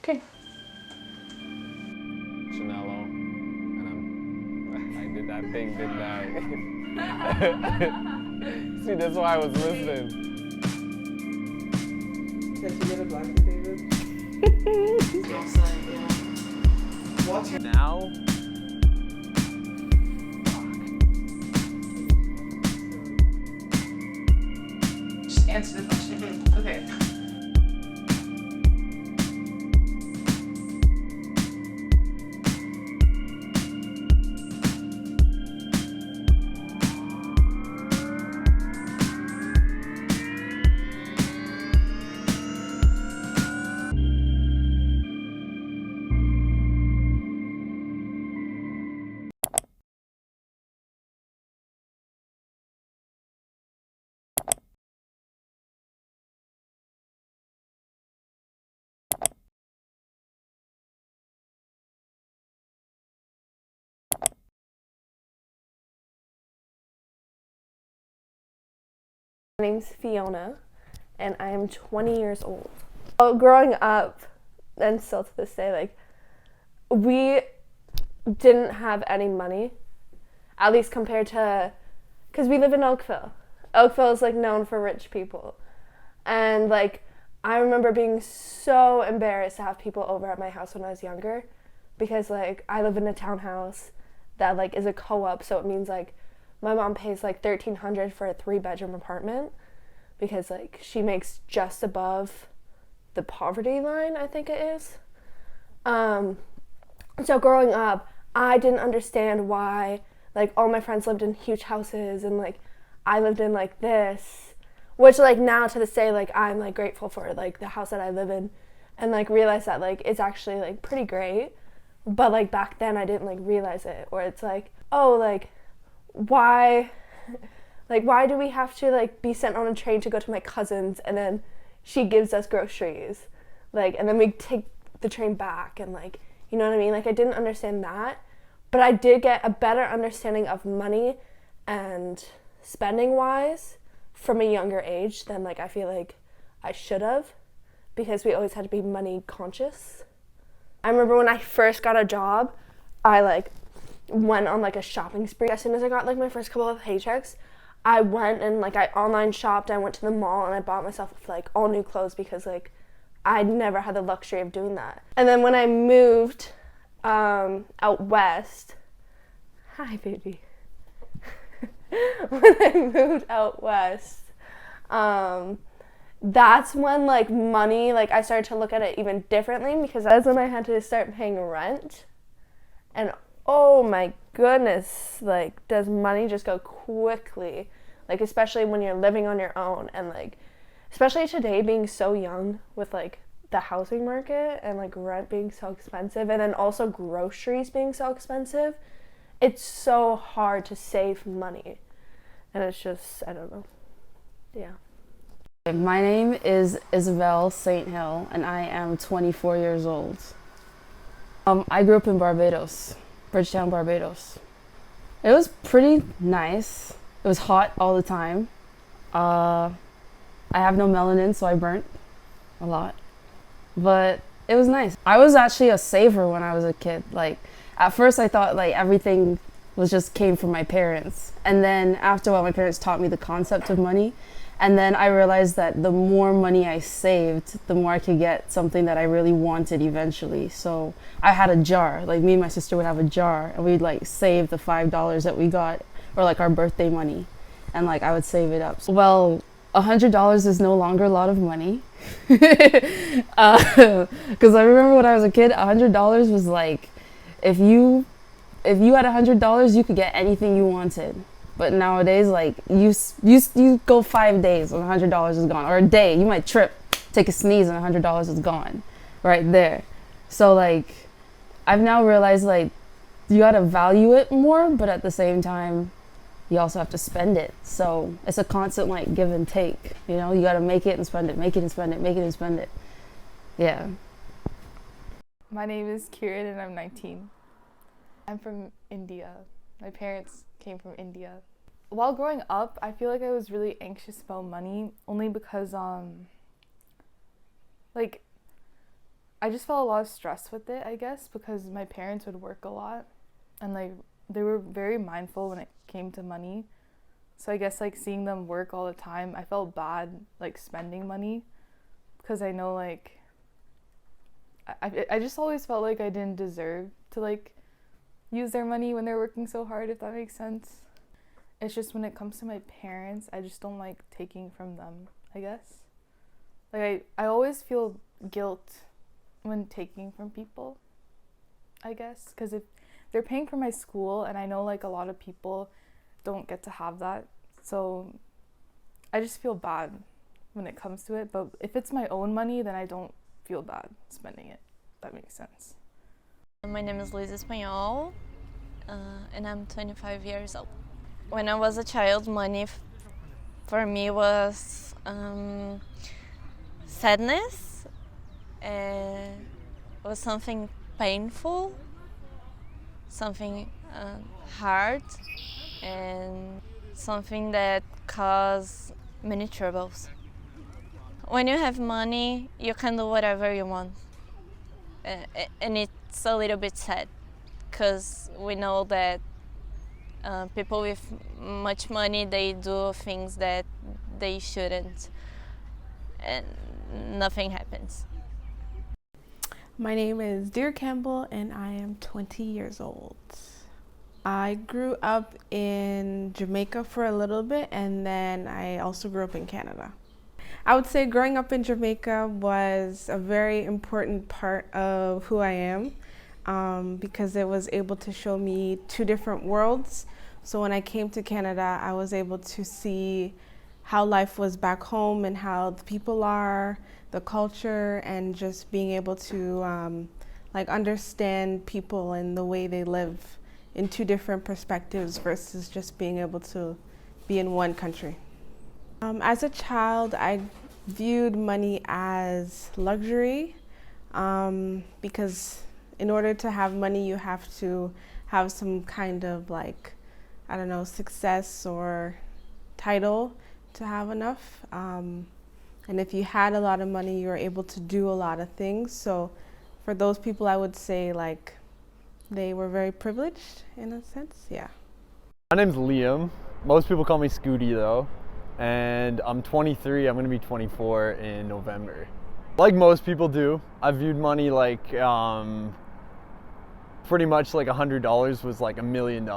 Okay. Chanello, and I did that thing, didn't I? See, that's why I was listening. Can you get a blanket, David? Watch it. Now? Just answer the question. Okay. My name's Fiona, and I am 20 years old. Well, growing up, and still to this day, like, we didn't have any money, at least compared to, because we live in Oakville. Oakville is, like, known for rich people. And, like, I remember being so embarrassed to have people over at my house when I was younger, because, like, I live in a townhouse that, like, is a co-op, so it means, like, my mom pays like $1,300 for a 3-bedroom apartment because like she makes just above the poverty line, I think it is. So growing up, I didn't understand why like all my friends lived in huge houses and like I lived in like this, which like now to this day like I'm like grateful for like the house that I live in and like realize that like it's actually like pretty great. But like back then I didn't like realize it, or it's like, oh, like why do we have to like be sent on a train to go to my cousin's and then she gives us groceries, like, and then we take the train back, and like, you know what I mean? Like I didn't understand that, but I did get a better understanding of money and spending wise from a younger age than like I feel like I should have, because we always had to be money conscious. I remember when I first got a job, I like went on like a shopping spree. As soon as I got like my first couple of paychecks, I went and like I online shopped. I went to the mall and I bought myself like all new clothes because like I'd never had the luxury of doing that. And then when I moved out west, hi baby. When I moved out west, that's when like money, like I started to look at it even differently, because that's when I had to start paying rent. And oh my goodness, like does money just go quickly, like especially when you're living on your own, and like especially today being so young with like the housing market and like rent being so expensive and then also groceries being so expensive, it's so hard to save money. And it's just, I don't know. Yeah. My name is Isabel St. Hill and I am 24 years old. I grew up in Barbados. Bridgetown, Barbados. It was pretty nice. It was hot all the time. I have no melanin, so I burnt a lot. But it was nice. I was actually a saver when I was a kid. Like, at first I thought like everything was just came from my parents. And then after a while, my parents taught me the concept of money. And then I realized that the more money I saved, the more I could get something that I really wanted eventually. So I had a jar, like me and my sister would have a jar and we'd like save the $5 that we got, or like our birthday money. And like I would save it up. Well, $100 is no longer a lot of money. Because I remember when I was a kid, $100 was like, if you had $100, you could get anything you wanted. But nowadays, like, you go 5 days and $100 is gone. Or a day, you might trip, take a sneeze and $100 is gone right there. So, like, I've now realized, like, you gotta value it more, but at the same time, you also have to spend it. So it's a constant, like, give and take, you know? You gotta make it and spend it, make it and spend it, make it and spend it. Yeah. My name is Kieran and I'm 19. I'm from India. My parents came from India. While growing up, I feel like I was really anxious about money, only because like I just felt a lot of stress with it, I guess, because my parents would work a lot and like they were very mindful when it came to money. So I guess like seeing them work all the time, I felt bad like spending money because I know like I just always felt like I didn't deserve to like use their money when they're working so hard, if that makes sense. It's just when it comes to my parents, I just don't like taking from them, I guess. Like I always feel guilt when taking from people, I guess, because if they're paying for my school and I know like a lot of people don't get to have that, so I just feel bad when it comes to it. But if it's my own money, then I don't feel bad spending it. That makes sense. My name is Luis Espanhol, and I'm 25 years old. When I was a child, money for me was sadness. Was something painful, something hard, and something that caused many troubles. When you have money, you can do whatever you want. And it's a little bit sad, because we know that people with much money, they do things that they shouldn't, and nothing happens. My name is Dear Campbell and I am 20 years old. I grew up in Jamaica for a little bit and then I also grew up in Canada. I would say growing up in Jamaica was a very important part of who I am because it was able to show me two different worlds. So when I came to Canada, I was able to see how life was back home and how the people are, the culture, and just being able to like understand people and the way they live in two different perspectives versus just being able to be in one country. As a child, I viewed money as luxury because in order to have money, you have to have some kind of like, I don't know, success or title to have enough. And if you had a lot of money, you were able to do a lot of things. So for those people, I would say like they were very privileged in a sense, yeah. My name's Liam. Most people call me Scooty though. And I'm 23, I'm gonna be 24 in November. Like most people do, I viewed money like pretty much like $100 was like $1 million.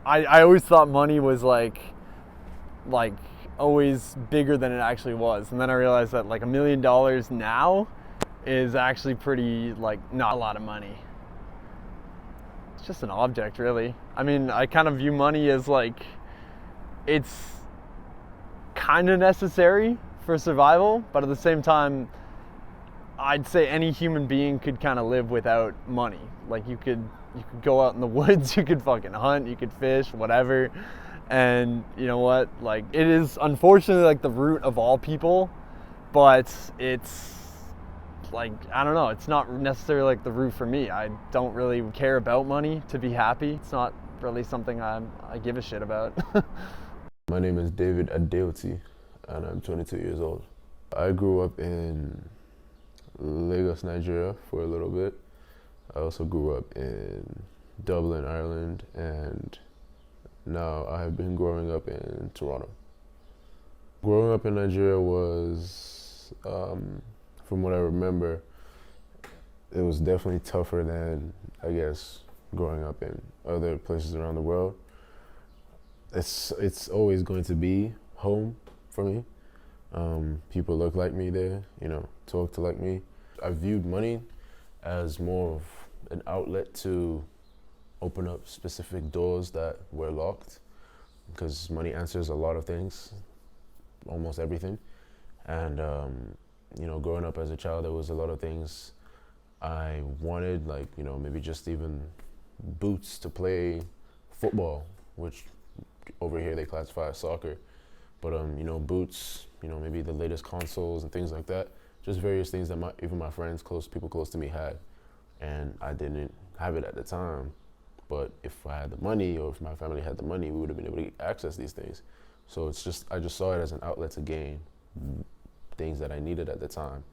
I always thought money was like always bigger than it actually was, and then I realized that like $1 million now is actually pretty like not a lot of money. It's just an object, really. I mean, I kind of view money as like it's kind of necessary for survival, but at the same time I'd say any human being could kind of live without money. Like you could go out in the woods, you could fucking hunt, you could fish, whatever. And you know what, like it is unfortunately like the root of all people, but it's like, I don't know, it's not necessarily like the root for me. I don't really care about money to be happy. It's not really something I give a shit about. My name is David Adeoti and I'm 22 years old. I grew up in Lagos, Nigeria for a little bit. I also grew up in Dublin, Ireland, and now I have been growing up in Toronto. Growing up in Nigeria was, from what I remember, it was definitely tougher than, I guess, growing up in other places around the world. It's always going to be home for me. People look like me there, you know, talk to like me. I viewed money as more of an outlet to open up specific doors that were locked, because money answers a lot of things, almost everything. And you know, growing up as a child, there was a lot of things I wanted, like, you know, maybe just even boots to play football, which over here they classify as soccer. But you know, boots, you know, maybe the latest consoles and things like that. Just various things that even my friends, people close to me had, and I didn't have it at the time. But if I had the money, or if my family had the money, we would have been able to access these things. So it's just, I just saw it as an outlet to gain things that I needed at the time.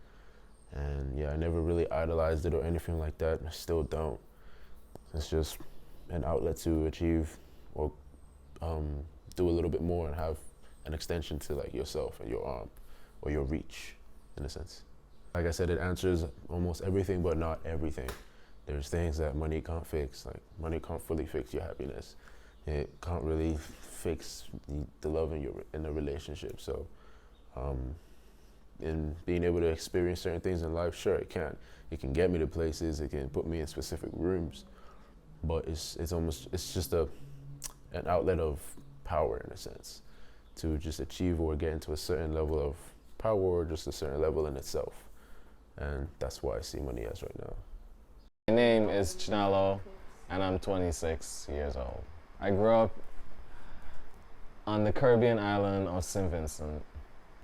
And yeah, I never really idolized it or anything like that. I still don't. It's just an outlet to achieve or do a little bit more and have an extension to like yourself and your arm or your reach in a sense. Like I said, it answers almost everything, but not everything. There's things that money can't fix. Like money can't fully fix your happiness. It can't really fix the love in a relationship. So in being able to experience certain things in life, sure, it can. It can get me to places, it can put me in specific rooms, but it's just an outlet of power in a sense to just achieve or get into a certain level of power or just a certain level in itself. And that's what I see money as right now. My name is Chinalo and I'm 26 years old. I grew up on the Caribbean island of St. Vincent.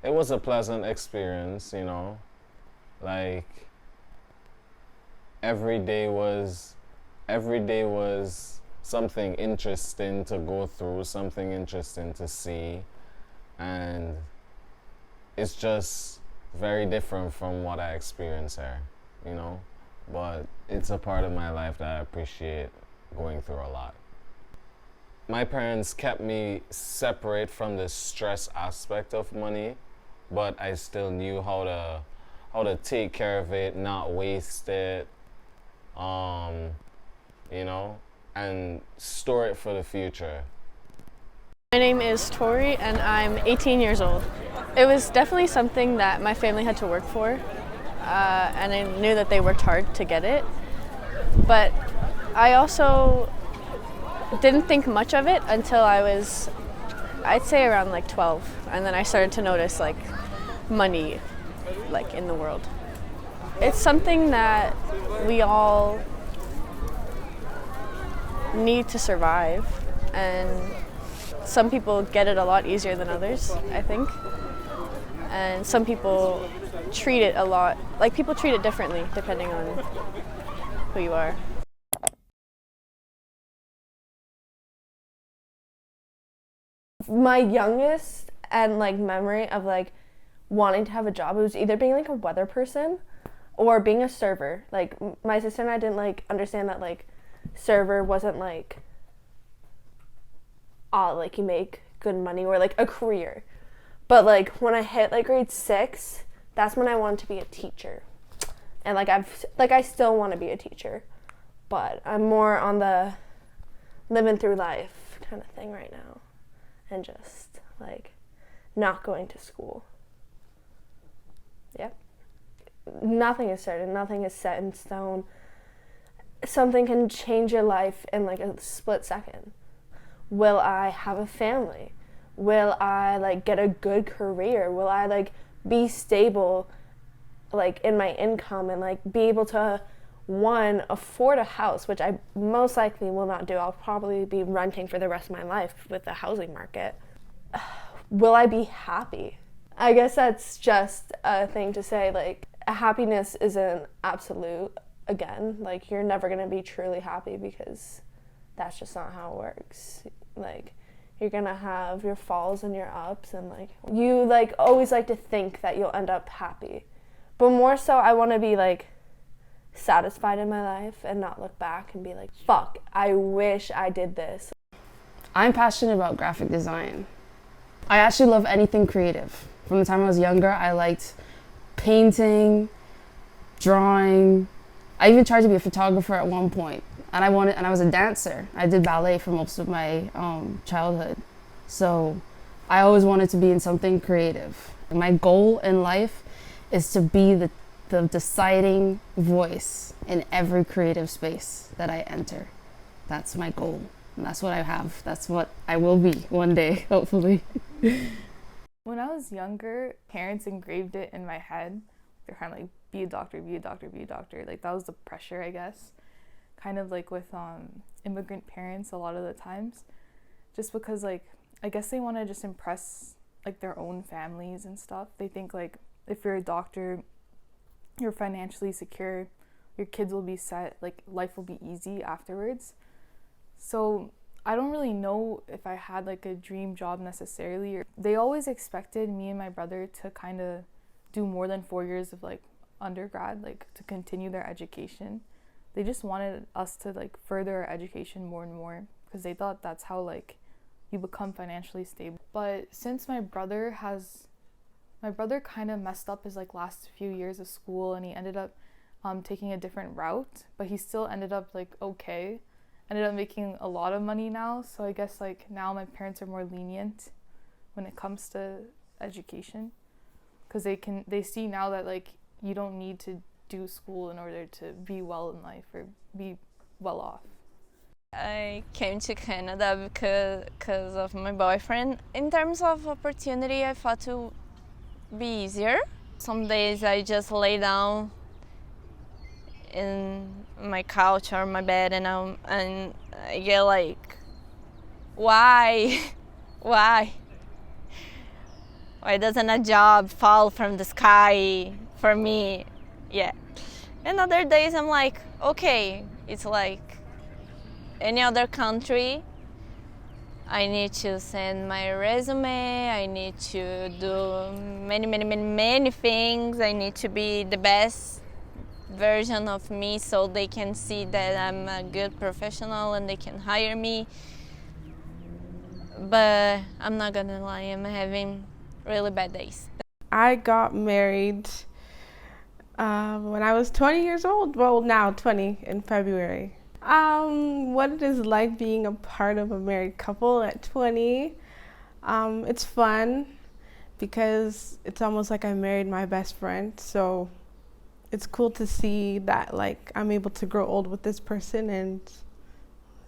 It was a pleasant experience, you know, like every day was something interesting to go through, something interesting to see, and it's just very different from what I experience here, you know, but it's a part of my life that I appreciate going through a lot. My parents kept me separate from the stress aspect of money, but I still knew how to take care of it, not waste it, you know, and store it for the future. My name is Tori and I'm 18 years old. It was definitely something that my family had to work for, and I knew that they worked hard to get it, but I also didn't think much of it until I was, I'd say around like 12, and then I started to notice like money like in the world. It's something that we all need to survive, and some people get it a lot easier than others, I think, and some people treat it a lot, like people treat it differently depending on who you are. My youngest and like memory of like wanting to have a job, it was either being like a weather person or being a server. Like my sister and I didn't like understand that like server wasn't like like you make good money or like a career. But like when I hit like grade 6, that's when I wanted to be a teacher. And like I still want to be a teacher, but I'm more on the living through life kind of thing right now, and just like not going to school. Yep. Nothing is certain, nothing is set in stone. Something can change your life in like a split second. Will I have a family? Will I like get a good career? Will I like be stable like in my income and like be able to, one, afford a house, which I most likely will not do. I'll probably be renting for the rest of my life with the housing market. Will I be happy? I guess that's just a thing to say, like happiness isn't absolute. Again, like you're never gonna be truly happy because that's just not how it works. Like you're gonna have your falls and your ups, and like you like always like to think that you'll end up happy, but more so I want to be like satisfied in my life and not look back and be like, fuck, I wish I did this. I'm passionate about graphic design. I actually love anything creative. From the time I was younger, I liked painting, drawing. I even tried to be a photographer at one point, and I was a dancer. I did ballet for most of my childhood. So I always wanted to be in something creative. My goal in life is to be the deciding voice in every creative space that I enter. That's my goal, and that's what I have. That's what I will be one day, hopefully. When I was younger, parents engraved it in my head. They're kind of like, be a doctor, be a doctor, be a doctor. Like that was the pressure, I guess. Kind of like with immigrant parents a lot of the times. Just because like, I guess they want to just impress like their own families and stuff. They think like if you're a doctor, you're financially secure, your kids will be set, like life will be easy afterwards. So I don't really know if I had like a dream job necessarily. They always expected me and my brother to kind of do more than 4 years of like undergrad, like to continue their education. They just wanted us to like further our education more and more because they thought that's how like you become financially stable. But since my brother kind of messed up his like last few years of school, and he ended up taking a different route, but he still ended up like okay, ended up making a lot of money now. So I guess like now my parents are more lenient when it comes to education, because they see now that like you don't need to do school in order to be well in life or be well off. I came to Canada because of my boyfriend. In terms of opportunity, I thought to be easier. Some days I just lay down in my couch or my bed and I get like, why doesn't a job fall from the sky for me? Yeah. And other days I'm like, okay, it's like any other country. I need to send my resume, I need to do many things. I need to be the best version of me so they can see that I'm a good professional and they can hire me. But I'm not gonna lie, I'm having really bad days. I got married when I was 20 years old. Well, now 20 in February. What it is like being a part of a married couple at 20. It's fun because it's almost like I married my best friend. So it's cool to see that like I'm able to grow old with this person and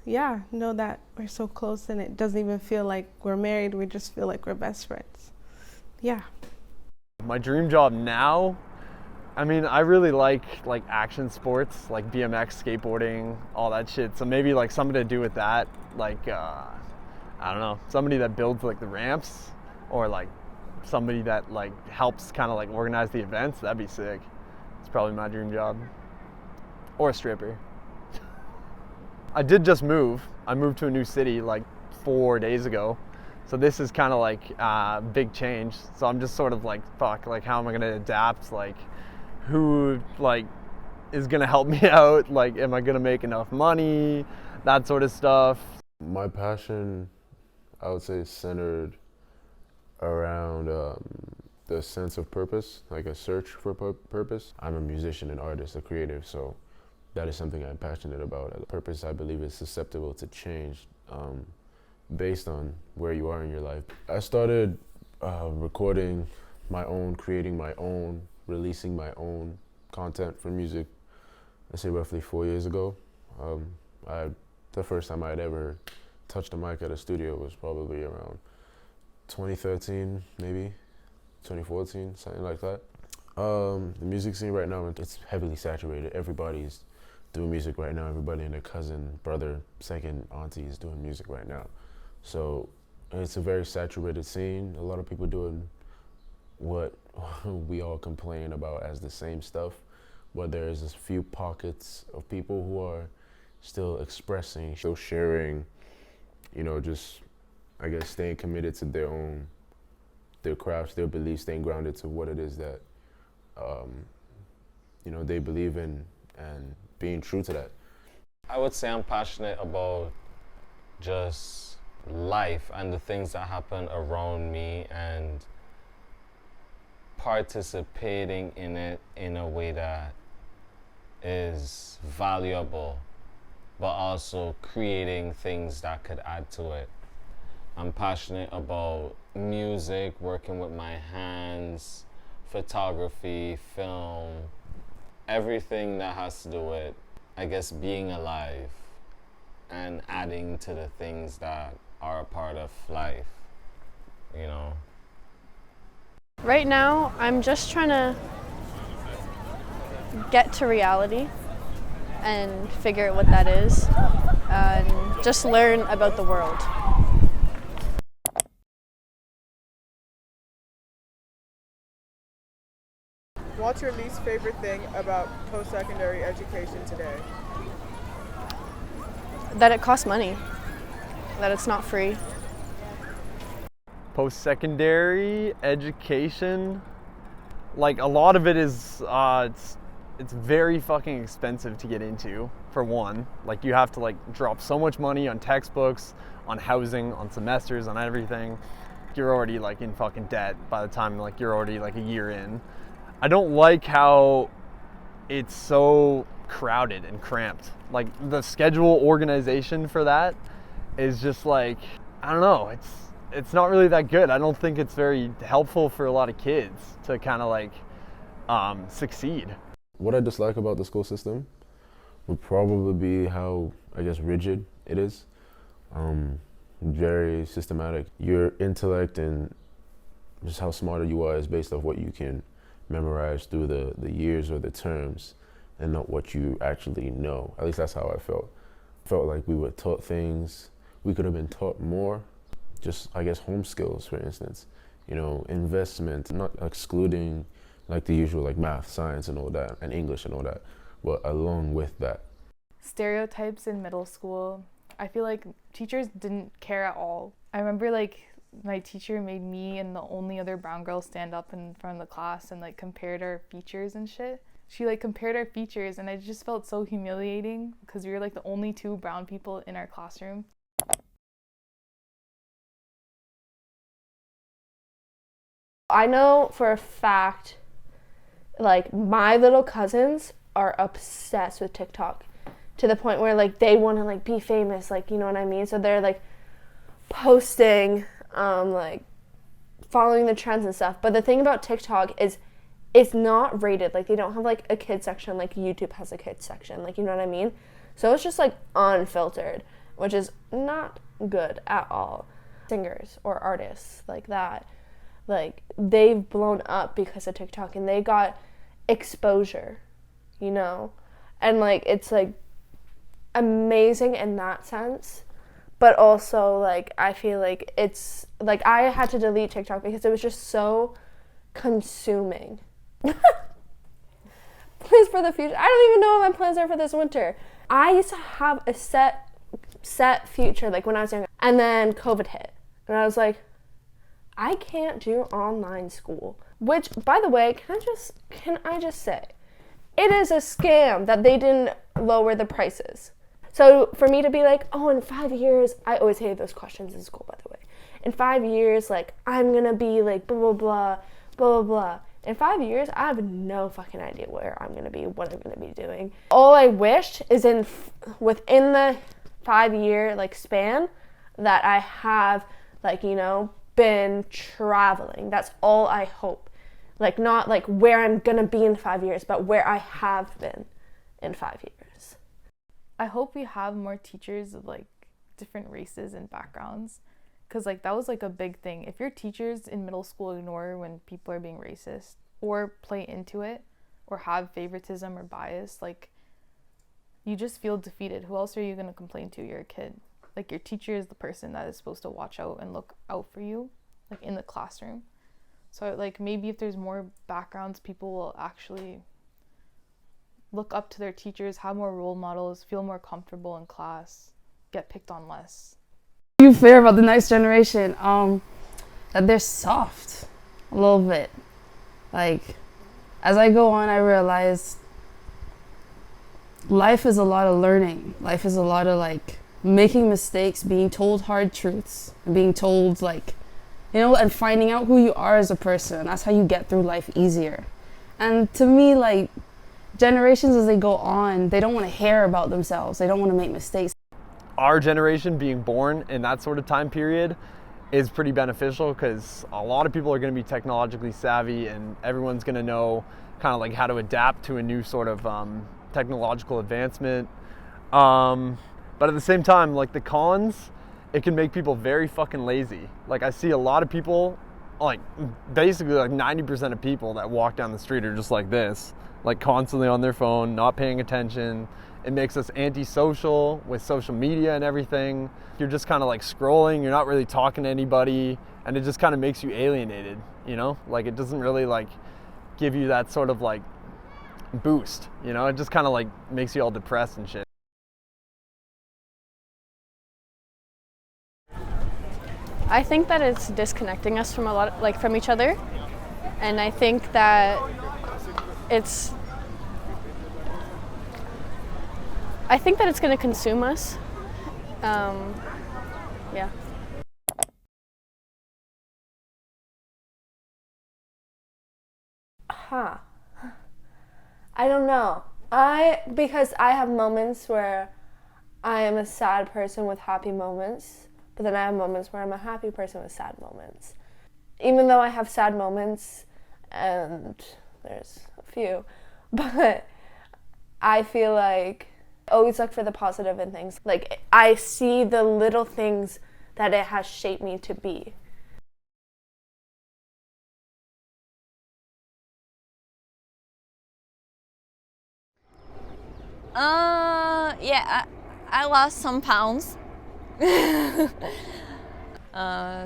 yeah, know that we're so close and it doesn't even feel like we're married. We just feel like we're best friends. Yeah. My dream job now, I mean, I really like action sports, like BMX, skateboarding, all that shit. So maybe like something to do with that, like I don't know, somebody that builds like the ramps, or like somebody that like helps kind of like organize the events. That'd be sick. It's probably my dream job. Or a stripper. I did just move. I moved to a new city like 4 days ago. So this is kind of like a big change. So I'm just sort of like, fuck, like how am I gonna adapt? Like who like is gonna help me out? Like am I gonna make enough money? That sort of stuff. My passion, I would say, is centered around the sense of purpose, like a search for purpose. I'm a musician, an artist, a creative, so that is something I'm passionate about. Purpose, I believe, is susceptible to change based on where you are in your life. I started recording my own, creating my own, releasing my own content for music, I say roughly 4 years ago. The first time I'd ever touched a mic at a studio was probably around 2013, maybe 2014, something like that. The music scene right now, it's heavily saturated. Everybody's doing music right now. Everybody and their cousin, brother, second auntie is doing music right now. So it's a very saturated scene. A lot of people doing what we all complain about as the same stuff, but there's a few pockets of people who are still expressing, still sharing, you know, just, I guess, staying committed to their crafts, their beliefs, staying grounded to what it is that, you know, they believe in and being true to that. I would say I'm passionate about just life and the things that happen around me and participating in it in a way that is valuable, but also creating things that could add to it. I'm passionate about music, working with my hands, photography, film, everything that has to do with, I guess, being alive and adding to the things that are a part of life, you know. Right now, I'm just trying to get to reality and figure out what that is and just learn about the world. What's your least favorite thing about post-secondary education today? That it costs money, that it's not free. Post-secondary education, Like a lot of it is, it's very fucking expensive to get into, for one. Like you have to like drop so much money on textbooks, on housing, on semesters, on everything. You're already like in fucking debt by the time like you're already like a year in. I don't like how it's so crowded and cramped. Like the schedule organization for that is just like, I don't know, it's not really that good. I don't think it's very helpful for a lot of kids to kind of like succeed. What I dislike about the school system would probably be how, I guess, rigid it is. Very systematic. Your intellect and just how smart you are is based off what you can memorize through the years or the terms, and not what you actually know. At least that's how I felt. Felt like we were taught things, we could have been taught more. Just, I guess, home skills, for instance. You know, investment, not excluding like the usual like math, science and all that, and English and all that, but along with that. Stereotypes in middle school. I feel like teachers didn't care at all. I remember like my teacher made me and the only other brown girl stand up in front of the class and like compared our features and shit. She like compared our features and I just felt so humiliating because we were like the only two brown people in our classroom. I know for a fact, like, my little cousins are obsessed with TikTok to the point where, like, they want to, like, be famous, like, you know what I mean? So they're, like, posting, like, following the trends and stuff. But the thing about TikTok is it's not rated. Like, they don't have, like, a kid section like YouTube has a kid section. Like, you know what I mean? So it's just, like, unfiltered, which is not good at all. Singers or artists like that, like, they've blown up because of TikTok and they got exposure, you know? And, like, it's, like, amazing in that sense. But also, like, I feel like it's, like, I had to delete TikTok because it was just so consuming. Plans for the future. I don't even know what my plans are for this winter. I used to have a set future, like, when I was younger. And then COVID hit. And I was like, I can't do online school. Which, by the way, can I just say, it is a scam that they didn't lower the prices. So for me to be like, oh, in 5 years, I always hated those questions in school, by the way. In 5 years, like, I'm gonna be like blah, blah, blah, blah, blah, blah. In 5 years, I have no fucking idea where I'm gonna be, what I'm gonna be doing. All I wished is within the 5 year, like, span that I have, like, you know, been traveling. That's all I hope. Like, not like where I'm gonna be in 5 years, but where I have been in 5 years. I hope we have more teachers of like different races and backgrounds, because like that was like a big thing. If your teachers in middle school ignore when people are being racist or play into it or have favoritism or bias, like, you just feel defeated. Who else are you going to complain to? You're a kid. Like, your teacher is the person that is supposed to watch out and look out for you, like, in the classroom. So, like, maybe if there's more backgrounds, people will actually look up to their teachers, have more role models, feel more comfortable in class, get picked on less. You fear about the next generation, that they're soft a little bit. Like, as I go on, I realize life is a lot of learning. Life is a lot of, like, making mistakes, being told hard truths, and being told, like, you know, and finding out who you are as a person. That's how you get through life easier. And to me, like, generations as they go on, they don't want to hear about themselves. They don't want to make mistakes. Our generation being born in that sort of time period is pretty beneficial because a lot of people are going to be technologically savvy and everyone's going to know kind of like how to adapt to a new sort of technological advancement. But at the same time, like, the cons, it can make people very fucking lazy. Like, I see a lot of people, like, basically like 90% of people that walk down the street are just like this, like, constantly on their phone, not paying attention. It makes us antisocial with social media and everything. You're just kind of like scrolling, you're not really talking to anybody, and it just kind of makes you alienated, you know? Like, it doesn't really like give you that sort of like boost, you know? It just kind of like makes you all depressed and shit. I think that it's disconnecting us from from each other, And I think that it's going to consume us. Yeah. Huh. I don't know. Because I have moments where I am a sad person with happy moments, but then I have moments where I'm a happy person with sad moments. Even though I have sad moments, and there's a few, but I feel like I always look for the positive in things. Like, I see the little things that it has shaped me to be. Yeah, I lost some pounds.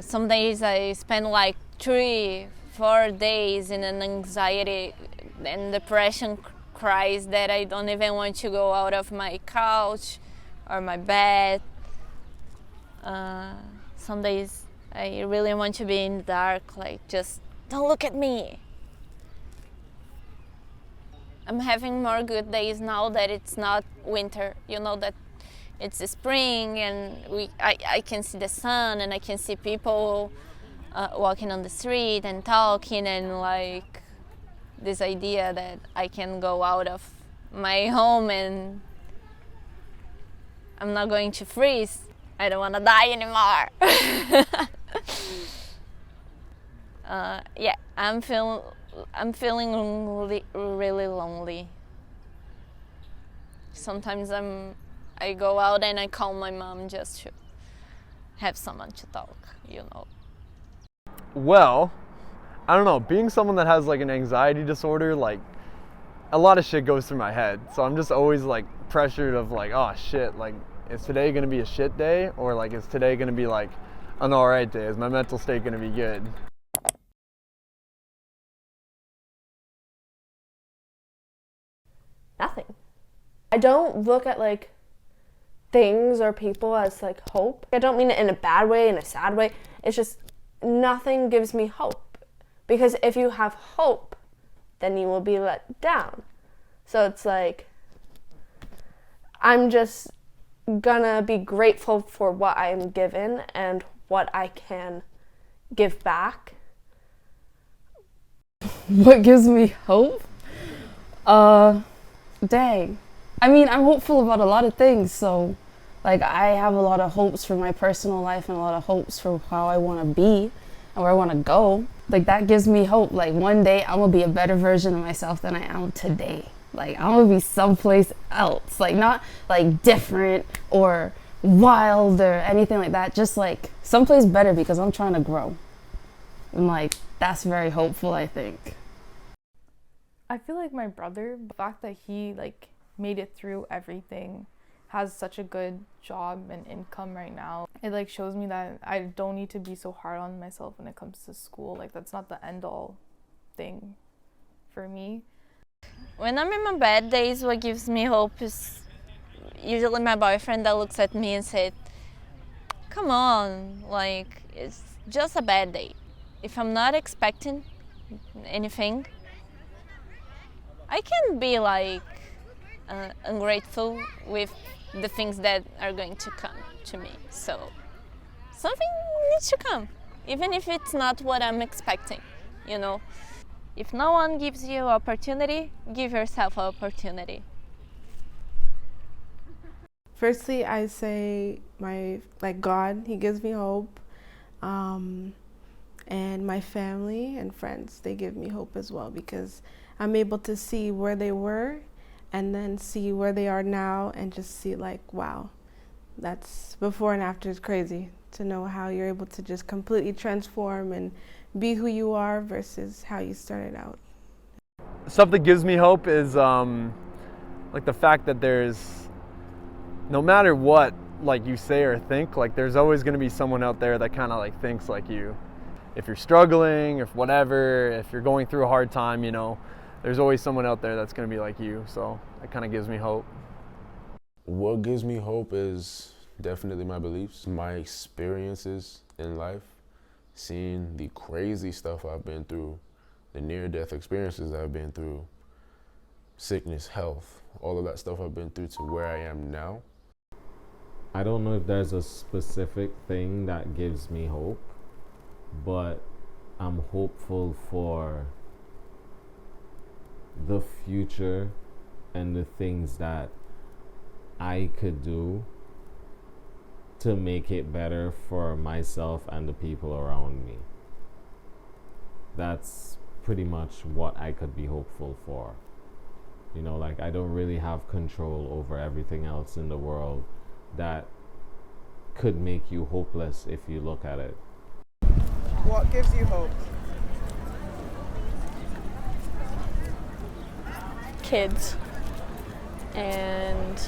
Some days I spend like 3-4 days in an anxiety and depression cries that I don't even want to go out of my couch or my bed. Some days I really want to be in the dark, like just don't look at me. I'm having more good days now that it's not winter, you know, that it's spring and I can see the sun and I can see people walking on the street and talking, and like this idea that I can go out of my home and I'm not going to freeze. I don't want to die anymore. Yeah, I'm feeling really lonely. Sometimes I go out and I call my mom just to have someone to talk, you know. Well, I don't know, being someone that has like an anxiety disorder, like a lot of shit goes through my head. So I'm just always like pressured of like, oh shit, like is today gonna be a shit day? Or like is today gonna be like an alright day? Is my mental state gonna be good? Nothing. I don't look at like things or people as like hope. I don't mean it in a bad way, in a sad way. It's just nothing gives me hope. Because if you have hope, then you will be let down. So it's like, I'm just gonna be grateful for what I'm given and what I can give back. What gives me hope? Dang. I mean, I'm hopeful about a lot of things, so like I have a lot of hopes for my personal life and a lot of hopes for how I want to be and where I want to go. Like that gives me hope. Like one day I'm gonna be a better version of myself than I am today. Like I'm gonna be someplace else, like not like different or wild or anything like that, just like someplace better because I'm trying to grow. And like that's very hopeful, I think. I feel like my brother, the fact that he like made it through everything, has such a good job and income right now, it like shows me that I don't need to be so hard on myself when it comes to school. Like that's not the end all thing for me. When I'm in my bad days, what gives me hope is usually my boyfriend that looks at me and said, come on, like it's just a bad day. If I'm not expecting anything, I can be like ungrateful with the things that are going to come to me. So something needs to come, even if it's not what I'm expecting, you know. If no one gives you opportunity, give yourself an opportunity. Firstly, I say God, he gives me hope. And my family and friends, they give me hope as well, because I'm able to see where they were and then see where they are now and just see like, wow, that's before and after. Is crazy to know how you're able to just completely transform and be who you are versus how you started out. Stuff that gives me hope is like the fact that there's, no matter what like you say or think, like there's always going to be someone out there that kind of like thinks like you. If you're struggling, if whatever, if you're going through a hard time, you know, there's always someone out there that's going to be like you. So that kind of gives me hope. What gives me hope is definitely my beliefs, my experiences in life, seeing the crazy stuff I've been through, the near-death experiences that I've been through, sickness, health, all of that stuff I've been through to where I am now. I don't know if there's a specific thing that gives me hope, but I'm hopeful for the future and the things that I could do to make it better for myself and the people around me. That's pretty much what I could be hopeful for. You know, like, I don't really have control over everything else in the world that could make you hopeless if you look at it. What gives you hope? Kids and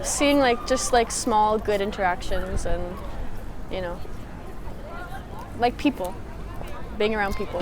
seeing like just like small good interactions and, you know, like people, being around people.